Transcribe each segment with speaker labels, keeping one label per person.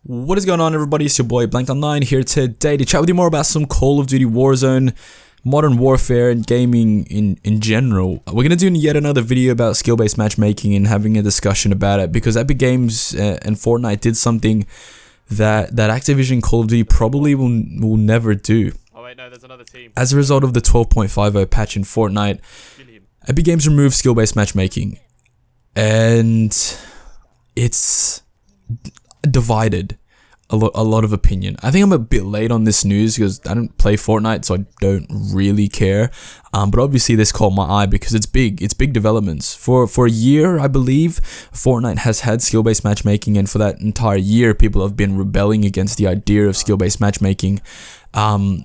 Speaker 1: What is going on, everybody? It's your boy Blank Online here today to chat with you more about some Call of Duty Warzone, Modern Warfare, and gaming in general. We're going to do yet another video about skill-based matchmaking and having a discussion about it, because Epic Games and Fortnite did something that Activision Call of Duty probably will never do.
Speaker 2: Oh wait, no, there's another team.
Speaker 1: As a result of the 12.50 patch in Fortnite, Epic Games removed skill-based matchmaking, and it's divided a lot of opinion. I think I'm a bit late on this news because I don't play Fortnite, so I don't really care. But obviously this caught my eye because it's big. It's big developments. For a year, I believe, Fortnite has had skill-based matchmaking, and for that entire year, people have been rebelling against the idea of skill-based matchmaking,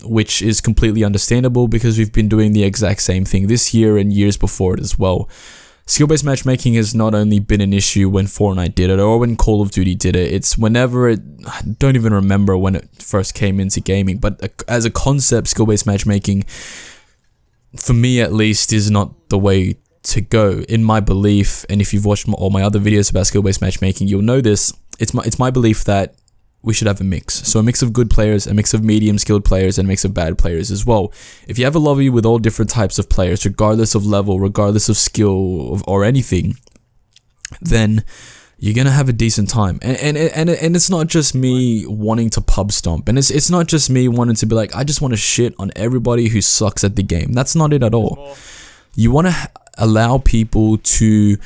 Speaker 1: which is completely understandable because we've been doing the exact same thing this year and years before it as well. Skill-based matchmaking has not only been an issue when Fortnite did it or when Call of Duty did it, it's whenever I don't even remember when it first came into gaming, but as a concept, skill-based matchmaking, for me at least, is not the way to go, in my belief. And if you've watched all my other videos about skill-based matchmaking, you'll know this. It's my belief that we should have a mix. So a mix of good players, a mix of medium skilled players, and a mix of bad players as well. If you have a lobby with all different types of players, regardless of level, regardless of skill or anything, then you're gonna have a decent time. And it's not just me wanting to pub stomp, and it's not just me wanting to be like, I just want to shit on everybody who sucks at the game. That's not it at all. You want to allow people to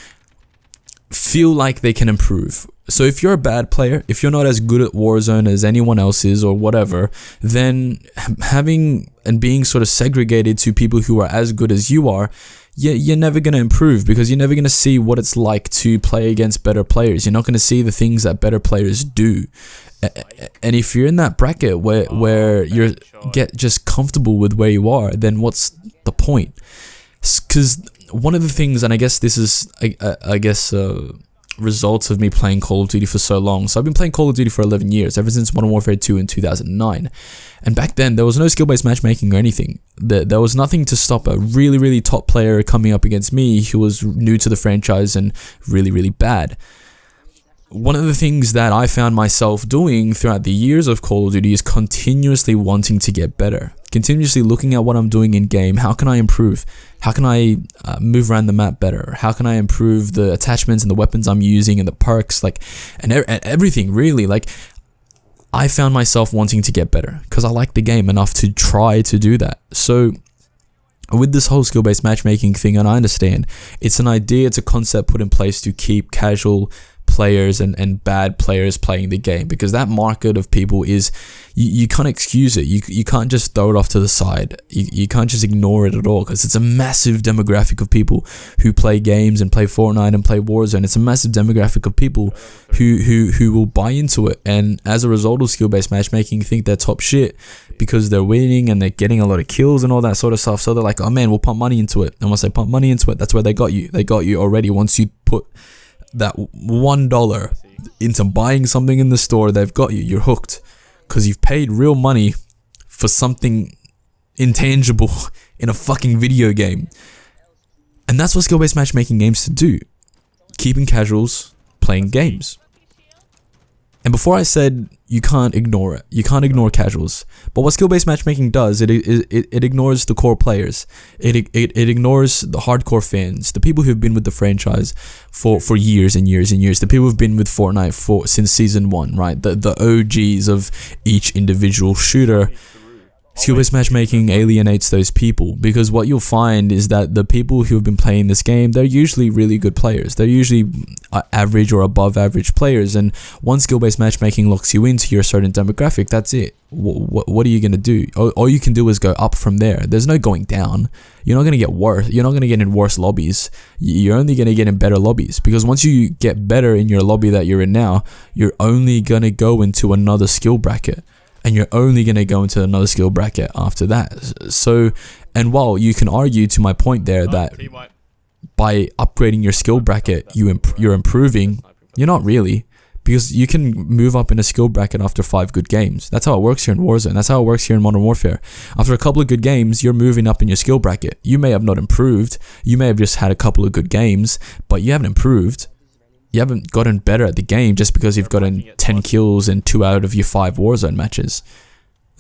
Speaker 1: feel like they can improve. So if you're a bad player, if you're not as good at Warzone as anyone else is or whatever, then having and being sort of segregated to people who are as good as you are, you're never going to improve, because you're never going to see what it's like to play against better players. You're not going to see the things that better players do. And if you're in that bracket where you get just comfortable with where you are, then what's the point? Because one of the things, and I guess this is, results of me playing Call of Duty for so long. So I've been playing Call of Duty for 11 years, ever since Modern Warfare 2 in 2009. And back then, there was no skill-based matchmaking or anything. There was nothing to stop a really top player coming up against me who was new to the franchise and really bad. One of the things that I found myself doing throughout the years of Call of Duty is continuously wanting to get better. Continuously looking at what I'm doing in game. How can I improve? How can I move around the map better? How can I improve the attachments and the weapons I'm using and the perks, and everything really? I found myself wanting to get better because I like the game enough to try to do that. So with this whole skill-based matchmaking thing, and I understand it's an idea, it's a concept put in place to keep casual players and bad players playing the game, because that market of people is, you can't excuse it. You can't just throw it off to the side. You can't just ignore it at all, because it's a massive demographic of people who play games and play Fortnite and play Warzone. It's a massive demographic of people who will buy into it, and as a result of skill-based matchmaking, think they're top shit because they're winning and they're getting a lot of kills and all that sort of stuff. So they're like, oh man, we'll pump money into it. And once they pump money into it, that's where they got you. They got you already. Once you put that $1 into buying something in the store, they've got you. You're hooked, because you've paid real money for something intangible in a fucking video game. And that's what skill-based matchmaking aims to do, keeping casuals playing games. And before I said you can't ignore it, you can't ignore casuals, but what skill-based matchmaking does, it ignores the core players. It ignores the hardcore fans, the people who've been with the franchise for years and years and years, the people who've been with Fortnite since season 1, right? The OGs of each individual shooter. Skill-based matchmaking alienates those people, because what you'll find is that the people who have been playing this game, they're usually really good players. They're usually average or above average players, and once skill-based matchmaking locks you into your certain demographic, that's it. What are you going to do? All you can do is go up from there. There's no going down. You're not going to get worse. You're not going to get in worse lobbies. You're only going to get in better lobbies, because once you get better in your lobby that you're in now, you're only going to go into another skill bracket. And you're only going to go into another skill bracket after that. So, and while you can argue to my point there that by upgrading your skill bracket, you're improving, you're not really. Because you can move up in a skill bracket after 5 good games. That's how it works here in Warzone. That's how it works here in Modern Warfare. After a couple of good games, you're moving up in your skill bracket. You may have not improved. You may have just had a couple of good games, but you haven't improved. gotten better at the game just because you've gotten 10 kills in 2 out of your 5 Warzone matches.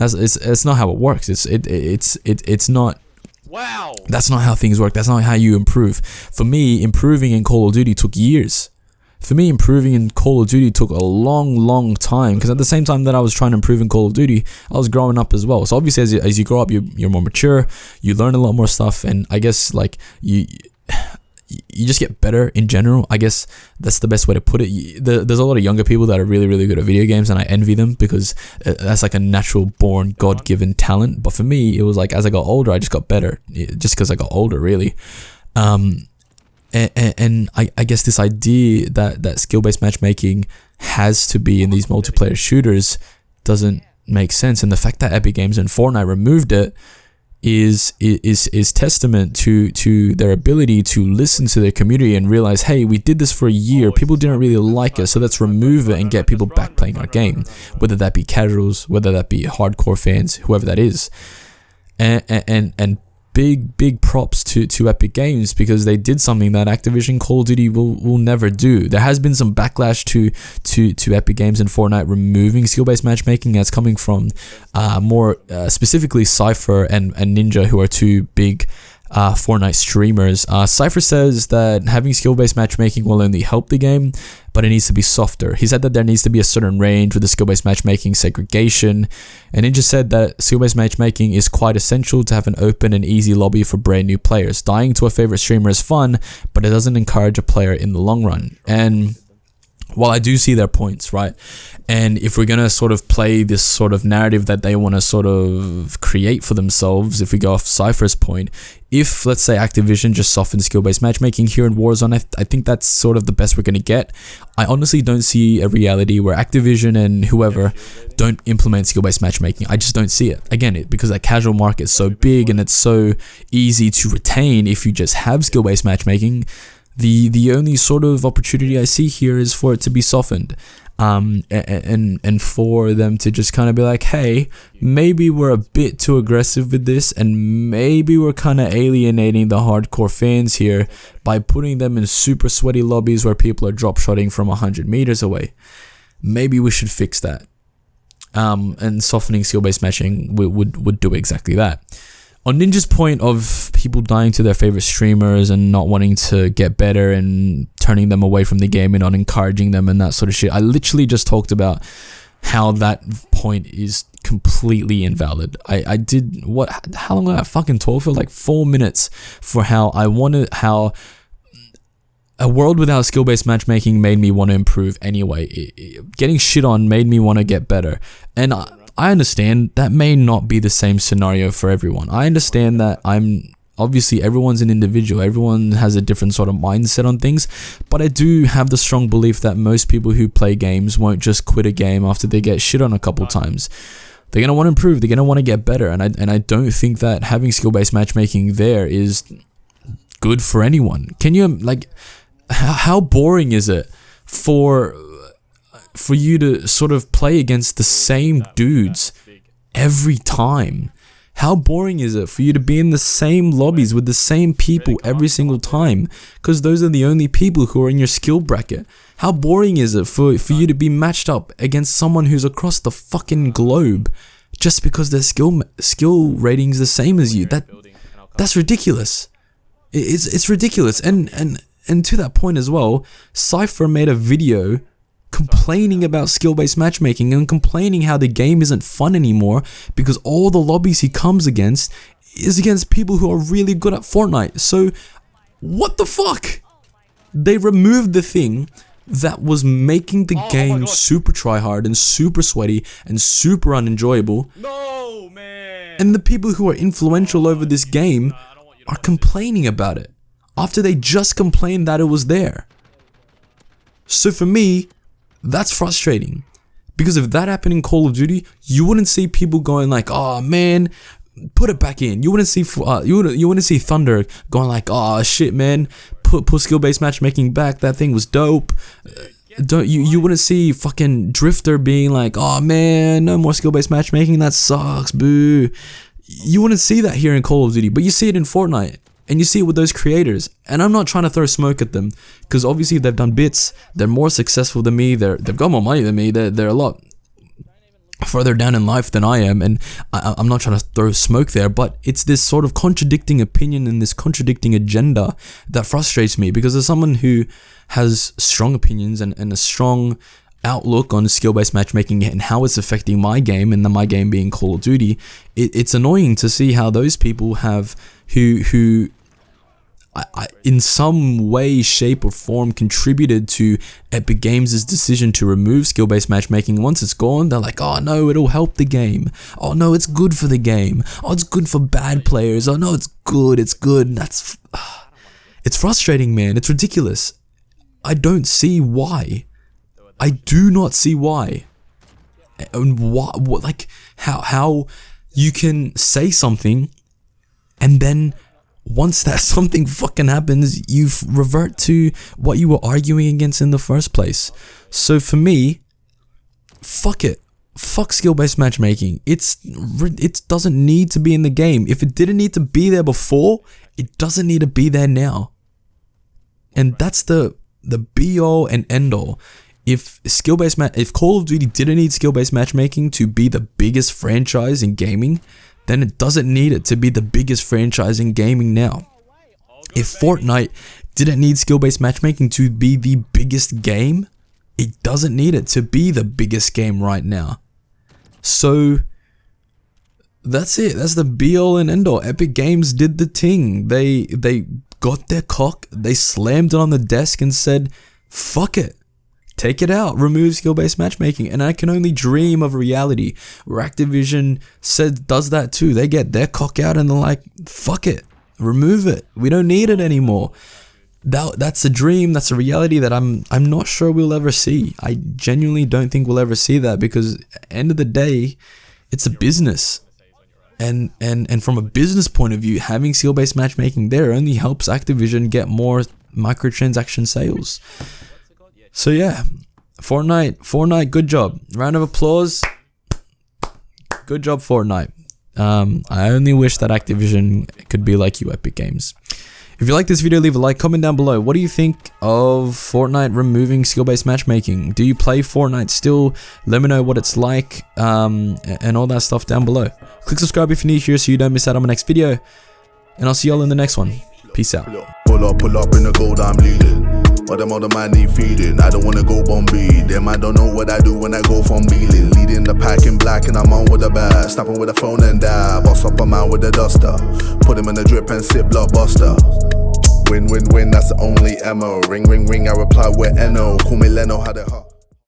Speaker 1: It's not how it works. It's not.
Speaker 2: Wow.
Speaker 1: That's not how things work. That's not how you improve. For me, improving in Call of Duty took years. For me, improving in Call of Duty took a long time, because at the same time that I was trying to improve in Call of Duty, I was growing up as well. So obviously as you grow up, you're more mature, you learn a lot more stuff, and I guess like you just get better in general. I guess that's the best way to put it. There's a lot of younger people that are really good at video games, and I envy them because that's like a natural born God-given talent. But for me, it was like as I got older, I just got better, just because I got older, really. And I guess this idea that skill-based matchmaking has to be in these multiplayer shooters doesn't make sense, and the fact that Epic Games and Fortnite removed it is testament to their ability to listen to their community and realize, hey, we did this for a year, people didn't really like it, so let's remove it and get people back playing our game, whether that be casuals, whether that be hardcore fans, whoever that is. And big props to Epic Games, because they did something that Activision Call of Duty will never do. There has been some backlash to Epic Games and Fortnite removing skill-based matchmaking. That's coming from more specifically Cypher and Ninja, who are 2 big Fortnite streamers. Cypher says that having skill-based matchmaking will only help the game, but it needs to be softer. He said that there needs to be a certain range with the skill-based matchmaking segregation, and Ninja said that skill-based matchmaking is quite essential to have an open and easy lobby for brand new players. Dying to a favorite streamer is fun, but it doesn't encourage a player in the long run. And while I do see their points, right? And if we're going to sort of play this sort of narrative that they want to sort of create for themselves, if we go off Cypher's point, if, let's say, Activision just softens skill-based matchmaking here in Warzone, I think that's sort of the best we're going to get. I honestly don't see a reality where Activision and whoever don't implement skill-based matchmaking. I just don't see it. Again, because that casual market is so big and it's so easy to retain if you just have skill-based matchmaking. The only sort of opportunity I see here is for it to be softened, and for them to just kind of be like, hey, maybe we're a bit too aggressive with this, and maybe we're kind of alienating the hardcore fans here by putting them in super sweaty lobbies where people are drop shotting from 100 meters away. Maybe we should fix that, and softening skill-based matching would do exactly that. On Ninja's point of people dying to their favorite streamers and not wanting to get better and turning them away from the game and not encouraging them and that sort of shit, I literally just talked about how that point is completely invalid. How long did I fucking talk for? Like 4 minutes for how a world without skill-based matchmaking made me want to improve anyway. Getting shit on made me want to get better. And I understand that may not be the same scenario for everyone. I understand that obviously everyone's an individual. Everyone has a different sort of mindset on things. But I do have the strong belief that most people who play games won't just quit a game after they get shit on a couple times. They're going to want to improve. They're going to want to get better. And I don't think that having skill-based matchmaking there is good for anyone. Can you, like, how boring is it for you to sort of play against the same dudes every time? How boring is it for you to be in the same lobbies with the same people every single time? Because those are the only people who are in your skill bracket. How boring is it for you to be matched up against someone who's across the fucking globe just because their skill rating's the same as you? That's ridiculous. It's ridiculous. And to that point as well, Cypher made a video complaining about skill-based matchmaking and complaining how the game isn't fun anymore because all the lobbies he comes against is against people who are really good at Fortnite. So what the fuck? They removed the thing that was making the game super tryhard and super sweaty and super unenjoyable.
Speaker 2: No, man.
Speaker 1: And the people who are influential over this game are complaining about it after they just complained that it was there. So for me, that's frustrating, because if that happened in Call of Duty, you wouldn't see people going like, "Oh man, put it back in." You wouldn't see you wouldn't see Thunder going like, "Oh shit, man, put skill-based matchmaking back. That thing was dope." You wouldn't see fucking Drifter being like, "Oh man, no more skill-based matchmaking. That sucks, boo." You wouldn't see that here in Call of Duty, but you see it in Fortnite. And you see it with those creators. And I'm not trying to throw smoke at them, because obviously they've done bits. They're more successful than me. They've got more money than me. They're a lot further down in life than I am. And I'm not trying to throw smoke there, but it's this sort of contradicting opinion and this contradicting agenda that frustrates me, because as someone who has strong opinions and a strong outlook on skill-based matchmaking and how it's affecting my game, and my game being Call of Duty, it's annoying to see how those people have who in some way, shape or form contributed to Epic Games' decision to remove skill-based matchmaking. Once it's gone, they're like, oh no, it'll help the game. Oh no, it's good for the game. Oh, it's good for bad players. Oh no, it's good. And it's frustrating, man. It's ridiculous. I don't see why. I do not see why. And what like how you can say something and then once that something fucking happens, you revert to what you were arguing against in the first place. So for me, fuck it. Fuck skill-based matchmaking. It doesn't need to be in the game. If it didn't need to be there before, it doesn't need to be there now. And that's the be-all and end-all. If Call of Duty didn't need skill-based matchmaking to be the biggest franchise in gaming, then it doesn't need it to be the biggest franchise in gaming now. If Fortnite didn't need skill-based matchmaking to be the biggest game, it doesn't need it to be the biggest game right now. So that's it. That's the be-all and end-all. Epic Games did the thing. They got their cock, they slammed it on the desk and said, fuck it. Take it out, remove skill-based matchmaking. And I can only dream of a reality where Activision does that too. They get their cock out and they're like, fuck it, remove it. We don't need it anymore. That's a dream, that's a reality that I'm not sure we'll ever see. I genuinely don't think we'll ever see that, because at the end of the day, it's a business. And from a business point of view, having skill-based matchmaking there only helps Activision get more microtransaction sales. So yeah, Fortnite, good job. Round of applause. Good job, Fortnite. I only wish that Activision could be like you, Epic Games. If you like this video, leave a like, comment down below. What do you think of Fortnite removing skill-based matchmaking? Do you play Fortnite still? Let me know what it's like, and all that stuff down below. Click subscribe if you're new here so you don't miss out on my next video. And I'll see y'all in the next one. Peace out.
Speaker 3: Pull up in the gold, I'm leading. But them other man need feeding. I don't wanna go Bombay. Them I don't know what I do when I go from Beeling. Leading the pack in black and I'm on with the bag. Snapping with a phone and dab. Boss up a man with a duster. Put him in the drip and sit blockbuster. Win, that's the only ammo. Ring, I reply with NO. Call me Leno, had it hot.